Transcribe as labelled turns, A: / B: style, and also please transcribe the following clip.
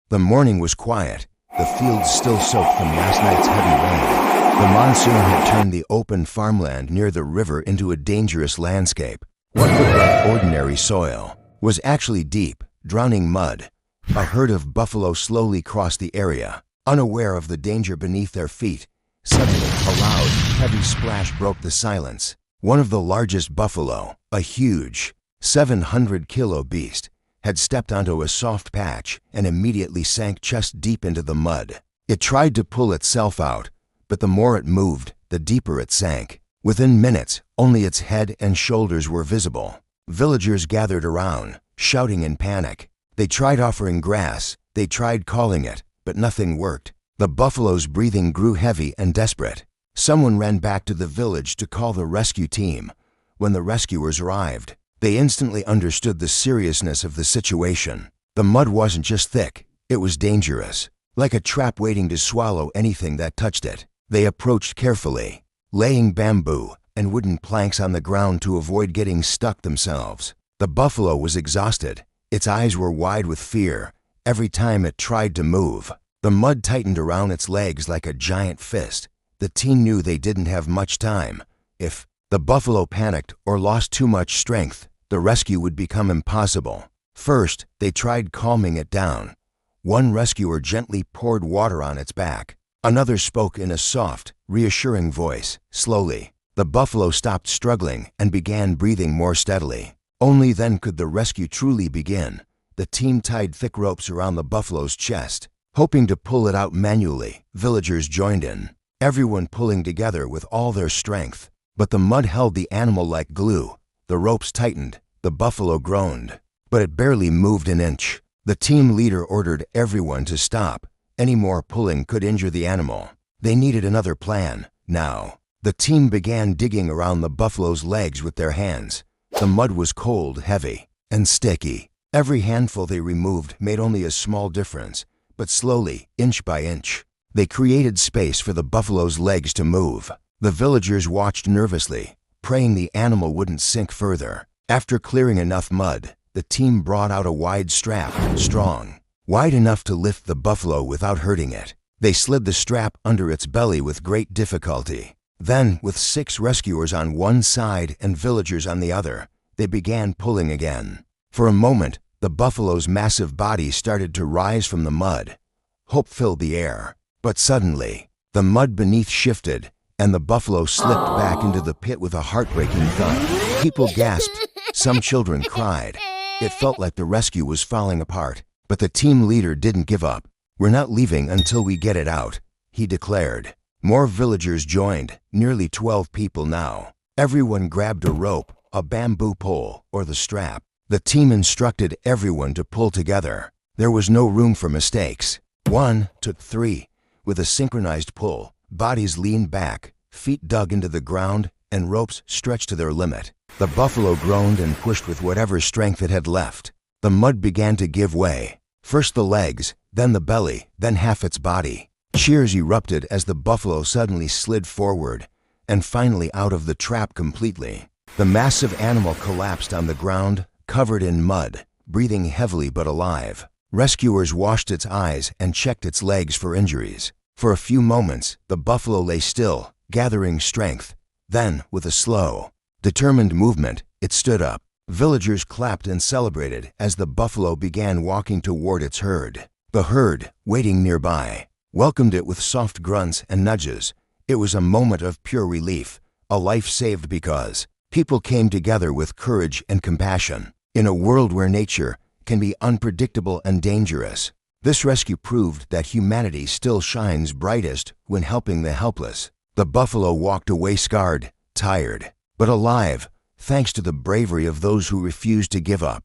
A: The morning was quiet, the fields still soaked from last night's heavy rain. The monsoon had turned the open farmland near the river into a dangerous landscape. What looked like ordinary soil was actually deep, drowning mud. A herd of buffalo slowly crossed the area, unaware of the danger beneath their feet. Suddenly, a loud, heavy splash broke the silence. One of the largest buffalo, a huge, 700-kilo beast, had stepped onto a soft patch and immediately sank chest deep into the mud. It tried to pull itself out, but the more it moved, the deeper it sank. Within minutes, only its head and shoulders were visible. Villagers gathered around, shouting in panic. They tried offering grass, they tried calling it, but nothing worked. The buffalo's breathing grew heavy and desperate. Someone ran back to the village to call the rescue team. When the rescuers arrived, they instantly understood the seriousness of the situation. The mud wasn't just thick, it was dangerous, like a trap waiting to swallow anything that touched it. They approached carefully, laying bamboo and wooden planks on the ground to avoid getting stuck themselves. The buffalo was exhausted. Its eyes were wide with fear every time it tried to move. The mud tightened around its legs like a giant fist. The team knew they didn't have much time. If the buffalo panicked or lost too much strength, the rescue would become impossible. First, they tried calming it down. One rescuer gently poured water on its back. Another spoke in a soft, reassuring voice. Slowly, the buffalo stopped struggling and began breathing more steadily. Only then could the rescue truly begin. The team tied thick ropes around the buffalo's chest. Hoping to pull it out manually, villagers joined in, everyone pulling together with all their strength. But the mud held the animal like glue. The ropes tightened, the buffalo groaned, but it barely moved an inch. The team leader ordered everyone to stop. Any more pulling could injure the animal. They needed another plan. Now, the team began digging around the buffalo's legs with their hands. The mud was cold, heavy, and sticky. Every handful they removed made only a small difference. But slowly, inch by inch, they created space for the buffalo's legs to move. The villagers watched nervously, praying the animal wouldn't sink further. After clearing enough mud, the team brought out a wide strap, strong, wide enough to lift the buffalo without hurting it. They slid the strap under its belly with great difficulty. Then, with 6 rescuers on one side and villagers on the other, they began pulling again. For a moment, the buffalo's massive body started to rise from the mud. Hope filled the air. But suddenly, the mud beneath shifted, and the buffalo slipped back into the pit with a heartbreaking thud. People gasped. Some children cried. It felt like the rescue was falling apart. But the team leader didn't give up. "We're not leaving until we get it out," he declared. More villagers joined, nearly 12 people now. Everyone grabbed a rope, a bamboo pole, or the strap. The team instructed everyone to pull together. There was no room for mistakes. 1, 2, 3. With a synchronized pull, bodies leaned back, feet dug into the ground, and ropes stretched to their limit. The buffalo groaned and pushed with whatever strength it had left. The mud began to give way. First the legs, then the belly, then half its body. Cheers erupted as the buffalo suddenly slid forward, and finally out of the trap completely. The massive animal collapsed on the ground, covered in mud, breathing heavily but alive. Rescuers washed its eyes and checked its legs for injuries. For a few moments, the buffalo lay still, gathering strength. Then, with a slow, determined movement, it stood up. Villagers clapped and celebrated as the buffalo began walking toward its herd. The herd, waiting nearby, welcomed it with soft grunts and nudges. It was a moment of pure relief, a life saved because people came together with courage and compassion. In a world where nature can be unpredictable and dangerous, this rescue proved that humanity still shines brightest when helping the helpless. The buffalo walked away scarred, tired, but alive, thanks to the bravery of those who refused to give up.